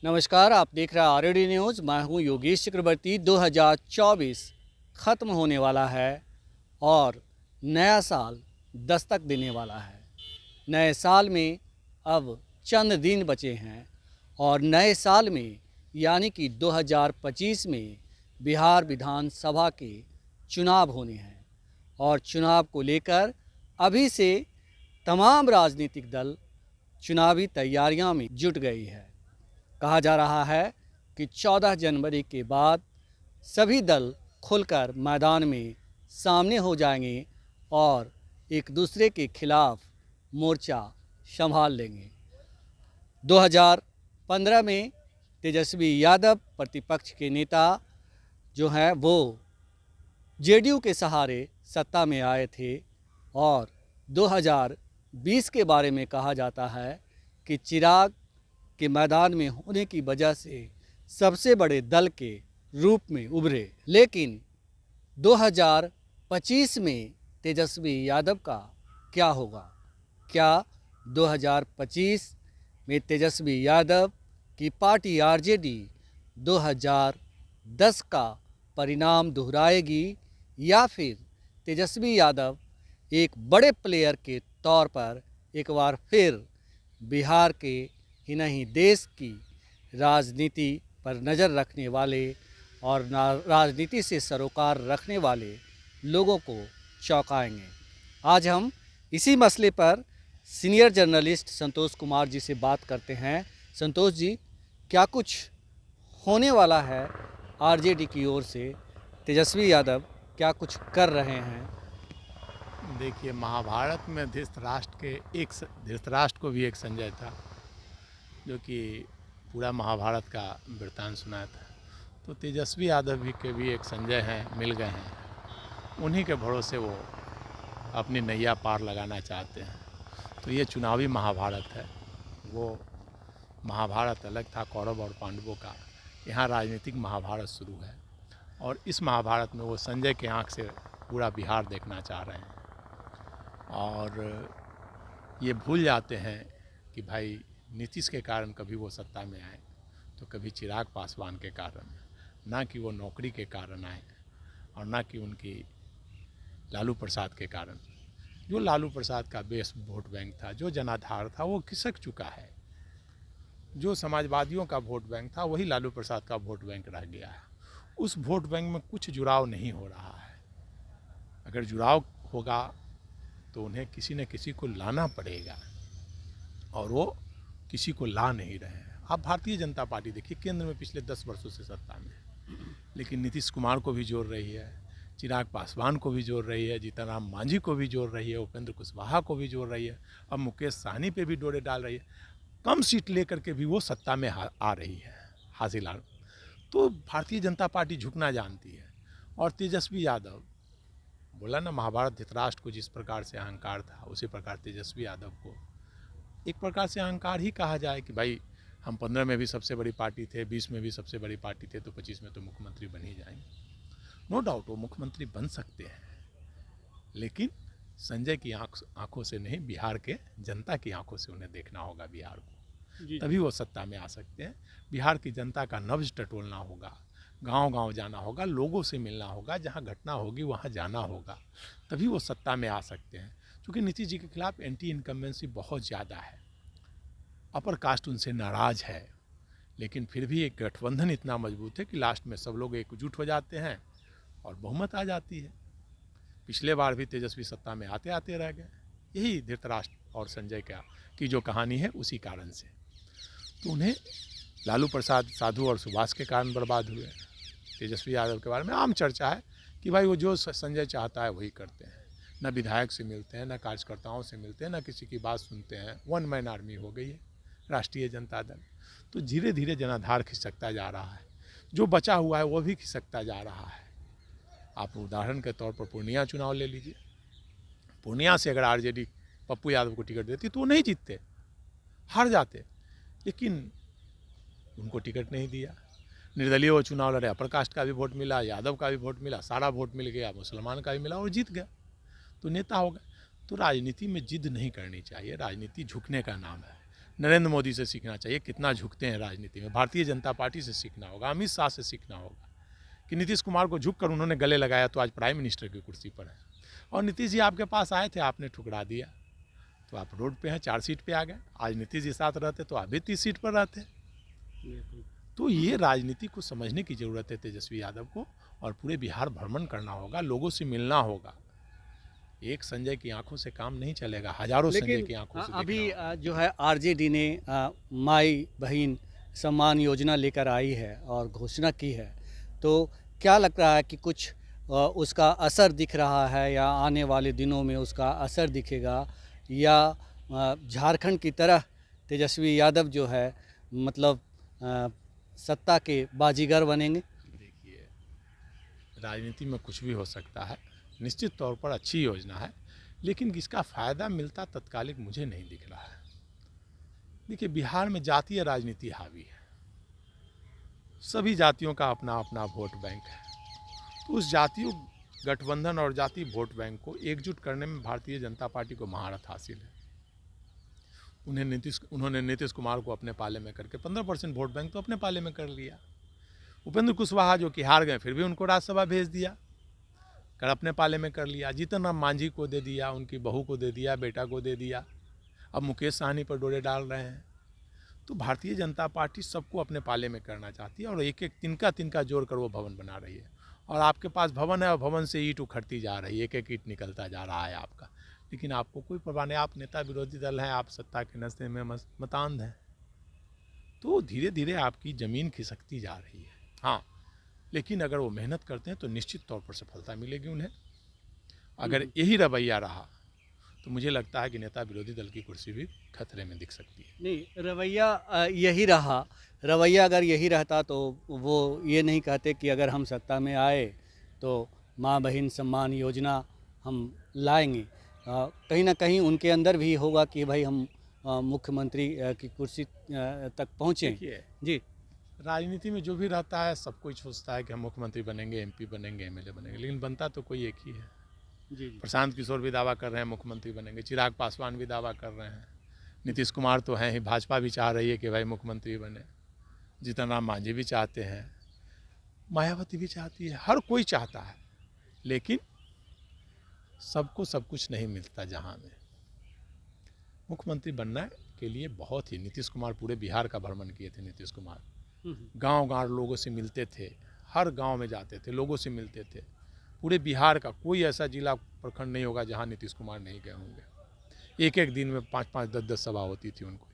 नमस्कार, आप देख रहे हैं आरडी न्यूज़। मैं हूं योगेश चक्रवर्ती। 2024 ख़त्म होने वाला है और नया साल दस्तक देने वाला है। नए साल में अब चंद दिन बचे हैं और नए साल में यानी कि 2025 में बिहार विधानसभा के चुनाव होने हैं और चुनाव को लेकर अभी से तमाम राजनीतिक दल चुनावी तैयारियों में जुट गई है। कहा जा रहा है कि 14 जनवरी के बाद सभी दल खुलकर मैदान में सामने हो जाएंगे और एक दूसरे के खिलाफ मोर्चा संभाल लेंगे। 2015 में तेजस्वी यादव प्रतिपक्ष के नेता जो हैं वो जेडीयू के सहारे सत्ता में आए थे और 2020 के बारे में कहा जाता है कि चिराग के मैदान में होने की वजह से सबसे बड़े दल के रूप में उभरे। लेकिन 2025 में तेजस्वी यादव का क्या होगा? क्या 2025 में तेजस्वी यादव की पार्टी आरजेडी 2010 का परिणाम दोहराएगी या फिर तेजस्वी यादव एक बड़े प्लेयर के तौर पर एक बार फिर बिहार के ही नहीं देश की राजनीति पर नज़र रखने वाले और राजनीति से सरोकार रखने वाले लोगों को चौंकाएंगे? आज हम इसी मसले पर सीनियर जर्नलिस्ट संतोष कुमार जी से बात करते हैं। संतोष जी, क्या कुछ होने वाला है आरजेडी की ओर से? तेजस्वी यादव क्या कुछ कर रहे हैं? देखिए, महाभारत में धृतराष्ट्र को भी एक संजय था जो कि पूरा महाभारत का वृत्तांत सुनाया था। तो तेजस्वी यादव के भी एक संजय हैं, मिल गए हैं। उन्हीं के भरोसे वो अपनी नैया पार लगाना चाहते हैं। तो ये चुनावी महाभारत है। वो महाभारत अलग था कौरव और पांडवों का, यहाँ राजनीतिक महाभारत शुरू है और इस महाभारत में वो संजय के आँख से पूरा बिहार देखना चाह रहे हैं और ये भूल जाते हैं कि भाई नीतीश के कारण कभी वो सत्ता में आए तो कभी चिराग पासवान के कारण, ना कि वो नौकरी के कारण आए और ना कि उनकी लालू प्रसाद के कारण। जो लालू प्रसाद का बेस वोट बैंक था, जो जनाधार था, वो खिसक चुका है। जो समाजवादियों का वोट बैंक था वही लालू प्रसाद का वोट बैंक रह गया है। उस वोट बैंक में कुछ जुड़ाव नहीं हो रहा है। अगर जुड़ाव होगा तो उन्हें किसी न किसी को लाना पड़ेगा और वो किसी को ला नहीं रहे हैं। आप भारतीय जनता पार्टी देखिए, केंद्र में पिछले 10 वर्षों से सत्ता में है, लेकिन नीतीश कुमार को भी जोड़ रही है, चिराग पासवान को भी जोड़ रही है, जीतन राम मांझी को भी जोड़ रही है, उपेंद्र कुशवाहा को भी जोड़ रही है, अब मुकेश सहनी पे भी डोरे डाल रही है। कम सीट लेकर के भी वो सत्ता में आ रही है हासिल। तो भारतीय जनता पार्टी झुकना जानती है। और तेजस्वी यादव बोला ना, महाभारत धृतराष्ट्र को जिस प्रकार से अहंकार था उसी प्रकार तेजस्वी यादव को एक प्रकार से अहंकार ही कहा जाए कि भाई हम 15 में भी सबसे बड़ी पार्टी थे, 20 में भी सबसे बड़ी पार्टी थे, तो 25 में तो मुख्यमंत्री बन ही जाएंगे। नो डाउट वो मुख्यमंत्री बन सकते हैं, लेकिन संजय की आंखों से नहीं, बिहार के जनता की आंखों से उन्हें देखना होगा बिहार को, तभी वो सत्ता में आ सकते हैं। बिहार की जनता का नब्ज टटोलना होगा, गांव-गांव जाना होगा, लोगों से मिलना होगा, जहां घटना होगी वहां जाना होगा, तभी वो सत्ता में आ सकते हैं। क्योंकि नीतीश जी के खिलाफ एंटी इनकम्बेंसी बहुत ज़्यादा है, अपर कास्ट उनसे नाराज़ है, लेकिन फिर भी एक गठबंधन इतना मजबूत है कि लास्ट में सब लोग एकजुट हो जाते हैं और बहुमत आ जाती है। पिछले बार भी तेजस्वी सत्ता में आते आते रह गए, यही धृतराष्ट्र और संजय की जो कहानी है उसी कारण से। तो उन्हें लालू प्रसाद साधु और सुभाष के कारण बर्बाद हुए। तेजस्वी यादव के बारे में आम चर्चा है कि भाई वो जो संजय चाहता है वही करते हैं, न विधायक से मिलते हैं, न कार्यकर्ताओं से मिलते हैं, न किसी की बात सुनते हैं। वन मैन आर्मी हो गई है राष्ट्रीय जनता दल। तो धीरे धीरे जनाधार खिसकता जा रहा है, जो बचा हुआ है वो भी खिसकता जा रहा है। आप उदाहरण के तौर पर पूर्णिया चुनाव ले लीजिए। पूर्णिया से अगर आरजेडी पप्पू यादव को टिकट देती तो वो नहीं जीतते, हार जाते, लेकिन उनको टिकट नहीं दिया। निर्दलीय वो चुनाव लड़े, अपर कास्ट का भी वोट मिला, यादव का भी वोट मिला, सारा वोट मिल गया, मुसलमान का भी मिला और जीत गया, तो नेता हो गए। तो राजनीति में जिद नहीं करनी चाहिए, राजनीति झुकने का नाम है। नरेंद्र मोदी से सीखना चाहिए, कितना झुकते हैं राजनीति में। भारतीय जनता पार्टी से सीखना होगा, अमित शाह से सीखना होगा कि नीतीश कुमार को झुक कर उन्होंने गले लगाया तो आज प्राइम मिनिस्टर की कुर्सी पर है। और नीतीश जी आपके पास आए थे, आपने ठुकरा दिया, तो आप रोड पे हैं, 4 सीट पे आ गए। आज नीतीश जी साथ रहते तो आप भी 30 सीट पर रहते। तो ये राजनीति को समझने की ज़रूरत है तेजस्वी यादव को, और पूरे बिहार भ्रमण करना होगा, लोगों से मिलना होगा। एक संजय की आंखों से काम नहीं चलेगा, हजारों संजय की आंखों से अभी देखना होगा। जो है आरजेडी ने माई बहन सम्मान योजना लेकर आई है और घोषणा की है, तो क्या लग रहा है कि कुछ उसका असर दिख रहा है या आने वाले दिनों में उसका असर दिखेगा, या झारखंड की तरह तेजस्वी यादव जो है मतलब सत्ता के बाजीगर बनेंगे? देखिए, राजनीति में कुछ भी हो सकता है, निश्चित तौर पर अच्छी योजना है, लेकिन इसका फ़ायदा मिलता तत्कालिक मुझे नहीं दिख रहा है। देखिए, बिहार में जातीय राजनीति हावी है, सभी जातियों का अपना अपना वोट बैंक है। तो उस जातीय गठबंधन और जातीय वोट बैंक को एकजुट करने में भारतीय जनता पार्टी को महारत हासिल है। उन्होंने नीतीश कुमार को अपने पाले में करके 15% वोट बैंक तो अपने पाले में कर लिया। उपेंद्र कुशवाहा जो कि हार गए, फिर भी उनको राज्यसभा भेज दिया, कर अपने पाले में कर लिया। जीतन राम मांझी को दे दिया, उनकी बहू को दे दिया, बेटा को दे दिया। अब मुकेश सहनी पर डोरे डाल रहे हैं। तो भारतीय जनता पार्टी सबको अपने पाले में करना चाहती है और एक एक तिनका तिनका जोड़ कर वो भवन बना रही है। और आपके पास भवन है और भवन से ईंट उखड़ती जा रही है, एक एक ईंट निकलता जा रहा है आपका, लेकिन आपको कोई परवाह नहीं। आप नेता विरोधी दल हैं, आप सत्ता के नशे में मतांध हैं। तो धीरे धीरे आपकी ज़मीन खिसकती जा रही है। हाँ, लेकिन अगर वो मेहनत करते हैं तो निश्चित तौर पर सफलता मिलेगी उन्हें। अगर यही रवैया रहा तो मुझे लगता है कि नेता विरोधी दल की कुर्सी भी खतरे में दिख सकती है। नहीं, रवैया यही रहा। रवैया अगर यही रहता तो वो ये नहीं कहते कि अगर हम सत्ता में आए तो माँ बहन सम्मान योजना हम लाएंगे। कहीं ना कहीं उनके अंदर भी होगा कि भाई हम मुख्यमंत्री की कुर्सी तक पहुँचें। देखिए, जी, राजनीति में जो भी रहता है सब कोई सोचता है कि हम मुख्यमंत्री बनेंगे, एमपी बनेंगे, एमएलए बनेंगे, लेकिन बनता तो कोई एक ही है। जी, प्रशांत किशोर भी दावा कर रहे हैं मुख्यमंत्री बनेंगे, चिराग पासवान भी दावा कर रहे हैं, नीतीश कुमार तो हैं ही, भाजपा भी चाह रही है कि भाई मुख्यमंत्री बने, जीतन राम मांझी भी चाहते हैं, मायावती भी चाहती है, हर कोई चाहता है, लेकिन सबको सब कुछ नहीं मिलता। जहाँ में मुख्यमंत्री बनने के लिए बहुत ही, नीतीश कुमार पूरे बिहार का भ्रमण किए थे। नीतीश कुमार गांव गांव लोगों से मिलते थे, हर गांव में जाते थे, लोगों से मिलते थे। पूरे बिहार का कोई ऐसा जिला प्रखंड नहीं होगा जहां नीतीश कुमार नहीं गए होंगे। एक एक दिन में 5-5, 10-10 सभा होती थी उनको,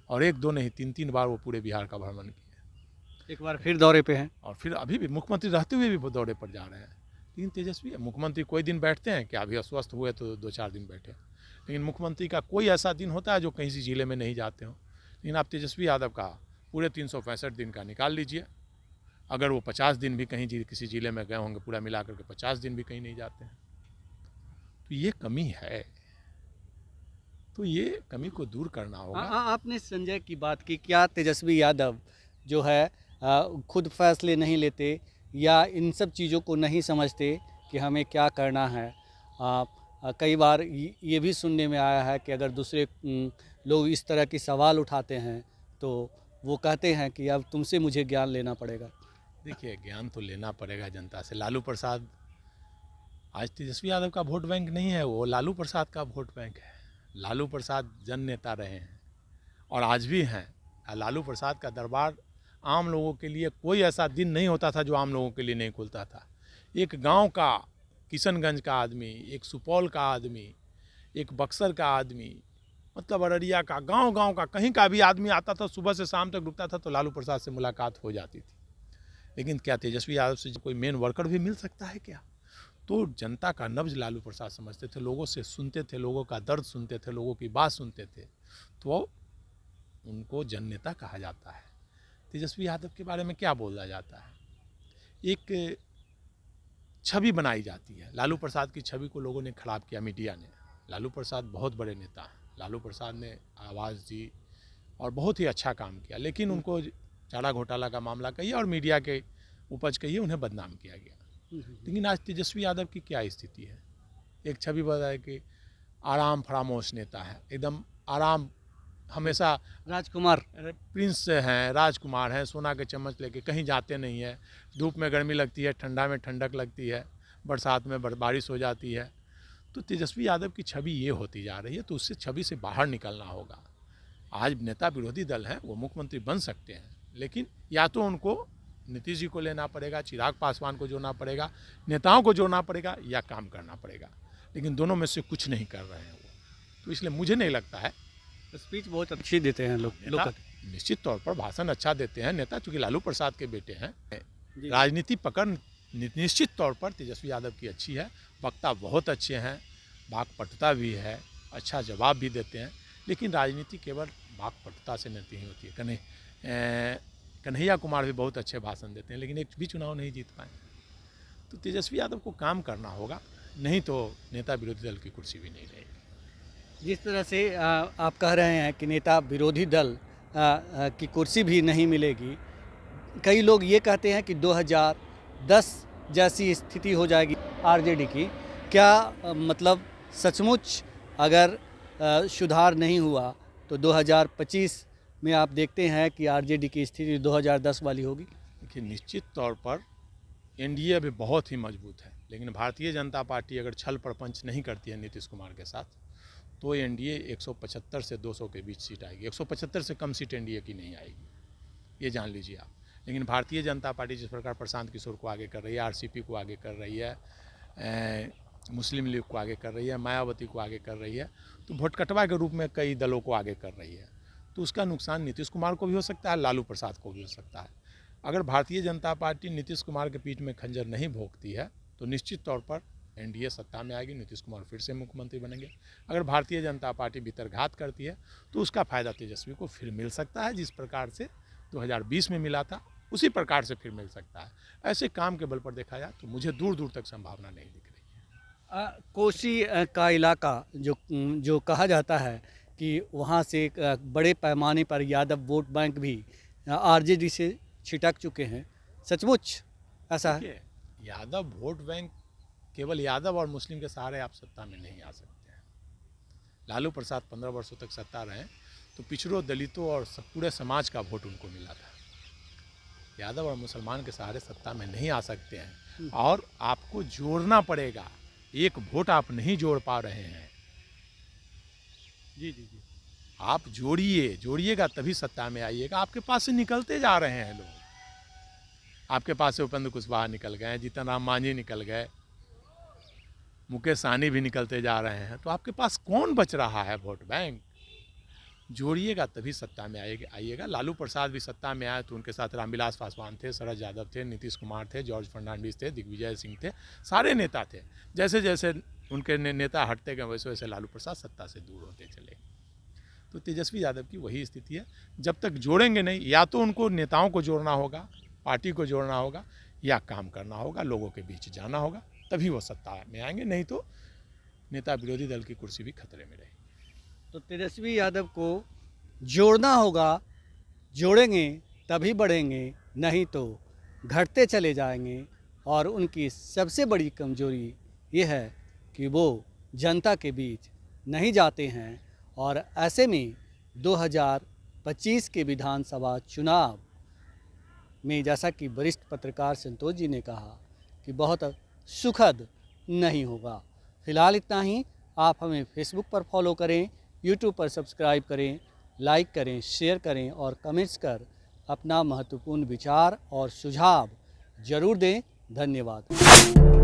और 1-2 नहीं 3-3 बार वो पूरे बिहार का भ्रमण किए। एक बार फिर दौरे पे हैं। और फिर अभी भी मुख्यमंत्री रहते हुए भी वो दौरे पर जा रहे हैं। लेकिन तेजस्वी मुख्यमंत्री कोई दिन बैठते हैं क्या? अभी अस्वस्थ हुए तो 2-4 दिन बैठे, लेकिन मुख्यमंत्री का कोई ऐसा दिन होता है जो कहीं से जिले में नहीं जाते हो। लेकिन आप तेजस्वी यादव का पूरे 365 दिन का निकाल लीजिए, अगर वो 50 दिन भी कहीं किसी जिले में गए होंगे, पूरा मिला करके 50 दिन भी कहीं नहीं जाते हैं। तो ये कमी है, तो ये कमी को दूर करना होगा। आपने संजय की बात की, क्या तेजस्वी यादव जो है खुद फैसले नहीं लेते या इन सब चीज़ों को नहीं समझते कि हमें क्या करना है? कई बार ये भी सुनने में आया है कि अगर दूसरे लोग इस तरह की सवाल उठाते हैं तो वो कहते हैं कि अब तुमसे मुझे ज्ञान लेना पड़ेगा। देखिए, ज्ञान तो लेना पड़ेगा जनता से। लालू प्रसाद आज तेजस्वी यादव का वोट बैंक नहीं है, वो लालू प्रसाद का वोट बैंक है। लालू प्रसाद जन नेता रहे हैं और आज भी हैं। लालू प्रसाद का दरबार आम लोगों के लिए कोई ऐसा दिन नहीं होता था जो आम लोगों के लिए नहीं खुलता था। एक गांव का, किशनगंज का आदमी, एक सुपौल का आदमी, एक बक्सर का आदमी, मतलब अररिया का, गांव गांव का कहीं का भी आदमी आता था, सुबह से शाम तक रुकता था तो लालू प्रसाद से मुलाकात हो जाती थी। लेकिन क्या तेजस्वी यादव से कोई मेन वर्कर भी मिल सकता है क्या? तो जनता का नब्ज लालू प्रसाद समझते थे, लोगों से सुनते थे, लोगों का दर्द सुनते थे, लोगों की बात सुनते थे, तो उनको जन नेता कहा जाता है। तेजस्वी यादव के बारे में क्या बोला जाता है? एक छवि बनाई जाती है। लालू प्रसाद की छवि को लोगों ने खराब किया, मीडिया ने। लालू प्रसाद बहुत बड़े नेता हैं, लालू प्रसाद ने आवाज़ दी और बहुत ही अच्छा काम किया, लेकिन उनको चारा घोटाला का मामला कहिए और मीडिया के उपज कहिए, उन्हें बदनाम किया गया। लेकिन आज तेजस्वी यादव की क्या स्थिति है? एक छवि बताए कि आराम फरामोश नेता है, एकदम आराम हमेशा राजकुमार प्रिंस हैं, राजकुमार हैं, सोना के चम्मच लेके कहीं जाते नहीं है। धूप में गर्मी लगती है, ठंडा में ठंडक लगती है, बरसात में बारिश हो जाती है। तो तेजस्वी यादव की छवि ये होती जा रही है, तो उससे छवि से बाहर निकलना होगा। आज नेता विरोधी दल हैं, वो मुख्यमंत्री बन सकते हैं, लेकिन या तो उनको नीतीश जी को लेना पड़ेगा, चिराग पासवान को जोड़ना पड़ेगा, नेताओं को जोड़ना पड़ेगा, या काम करना पड़ेगा। लेकिन दोनों में से कुछ नहीं कर रहे हैं वो। तो इसलिए मुझे नहीं लगता है। स्पीच बहुत अच्छी देते हैं लोग नेता निश्चित तौर पर भाषण अच्छा देते हैं नेता, चूँकि लालू प्रसाद के बेटे हैं। जी। राजनीति पकड़ निश्चित तौर पर तेजस्वी यादव की अच्छी है, वक्ता बहुत अच्छे हैं, वाक्पटुता भी है, अच्छा जवाब भी देते हैं। लेकिन राजनीति केवल वाक्पटुता से नहीं होती है। कन्हैया कुमार भी बहुत अच्छे भाषण देते हैं, लेकिन एक भी चुनाव नहीं जीत पाए। तो तेजस्वी यादव को काम करना होगा, नहीं तो नेता विरोधी दल की कुर्सी भी नहीं रहेगी। जिस तरह से आप कह रहे हैं कि नेता विरोधी दल की कुर्सी भी नहीं मिलेगी, कई लोग ये कहते हैं कि 2010 जैसी स्थिति हो जाएगी आरजेडी की। क्या मतलब सचमुच अगर सुधार नहीं हुआ तो 2025 में आप देखते हैं कि आरजेडी की स्थिति 2010 वाली होगी? देखिए, निश्चित तौर पर एनडीए अभी बहुत ही मजबूत है, लेकिन भारतीय जनता पार्टी अगर छल प्रपंच नहीं करती है नीतीश कुमार के साथ, तो एनडीए 175 से 200 के बीच सीट आएगी। 175 से कम सीट एनडीए की नहीं आएगी, ये जान लीजिए आप। लेकिन भारतीय जनता पार्टी जिस प्रकार प्रशांत किशोर को आगे कर रही है, आरसीपी को आगे कर रही है, मुस्लिम लीग को आगे कर रही है, मायावती को आगे कर रही है, तो भोटकटवा के रूप में कई दलों को आगे कर रही है, तो उसका नुकसान नीतीश कुमार को भी हो सकता है, लालू प्रसाद को भी हो सकता है। अगर भारतीय जनता पार्टी नीतीश कुमार के पीठ में खंजर नहीं भोंकती है, तो निश्चित तौर पर एनडीए सत्ता में आएगी, नीतीश कुमार फिर से मुख्यमंत्री बनेंगे। अगर भारतीय जनता पार्टी भीतरघात करती है, तो उसका फायदा तेजस्वी को फिर मिल सकता है। जिस प्रकार से 2020 में मिला था, उसी प्रकार से फिर मिल सकता है। ऐसे काम के बल पर देखा जाए तो मुझे दूर दूर तक संभावना नहीं दिख रही है। कोसी का इलाका जो कहा जाता है कि वहाँ से बड़े पैमाने पर यादव वोट बैंक भी आरजेडी से छिटक चुके हैं, सचमुच ऐसा है? यादव वोट बैंक केवल यादव और मुस्लिम के सहारे आप सत्ता में नहीं आ सकते हैं। लालू प्रसाद 15 वर्षों तक सत्ता रहे, तो पिछड़ों, दलितों और पूरे समाज का वोट उनको मिला था। यादव और मुसलमान के सहारे सत्ता में नहीं आ सकते हैं, और आपको जोड़ना पड़ेगा। एक वोट आप नहीं जोड़ पा रहे हैं। जी जी जी, आप जोड़िएगा तभी सत्ता में आइएगा। आपके पास से निकलते जा रहे हैं लोग। आपके पास से उपेंद्र कुशवाहा निकल गए, जीतन राम मांझी निकल गए, मुकेश सहनी भी निकलते जा रहे हैं, तो आपके पास कौन बच रहा है वोट बैंक? जोड़िएगा तभी सत्ता में आइएगा। लालू प्रसाद भी सत्ता में आए तो उनके साथ रामविलास पासवान थे, शरद यादव थे, नीतीश कुमार थे, जॉर्ज फर्नांडिस थे, दिग्विजय सिंह थे, सारे नेता थे। जैसे जैसे उनके नेता हटते गए, वैसे वैसे लालू प्रसाद सत्ता से दूर होते चले। तो तेजस्वी यादव की वही स्थिति है। जब तक जोड़ेंगे नहीं, या तो उनको नेताओं को जोड़ना होगा, पार्टी को जोड़ना होगा, या काम करना होगा, लोगों के बीच जाना होगा, तभी वो सत्ता में आएंगे। नहीं तो नेता विरोधी दल की कुर्सी भी खतरे में रहेगी। तो तेजस्वी यादव को जोड़ना होगा, जोड़ेंगे तभी बढ़ेंगे, नहीं तो घटते चले जाएंगे। और उनकी सबसे बड़ी कमजोरी ये है कि वो जनता के बीच नहीं जाते हैं। और ऐसे में 2025 के विधानसभा चुनाव में, जैसा कि वरिष्ठ पत्रकार संतोष जी ने कहा, कि बहुत सुखद नहीं होगा। फिलहाल इतना ही। आप हमें फेसबुक पर फॉलो करें, यूट्यूब पर सब्सक्राइब करें, लाइक करें, शेयर करें और कमेंट्स कर अपना महत्वपूर्ण विचार और सुझाव ज़रूर दें। धन्यवाद।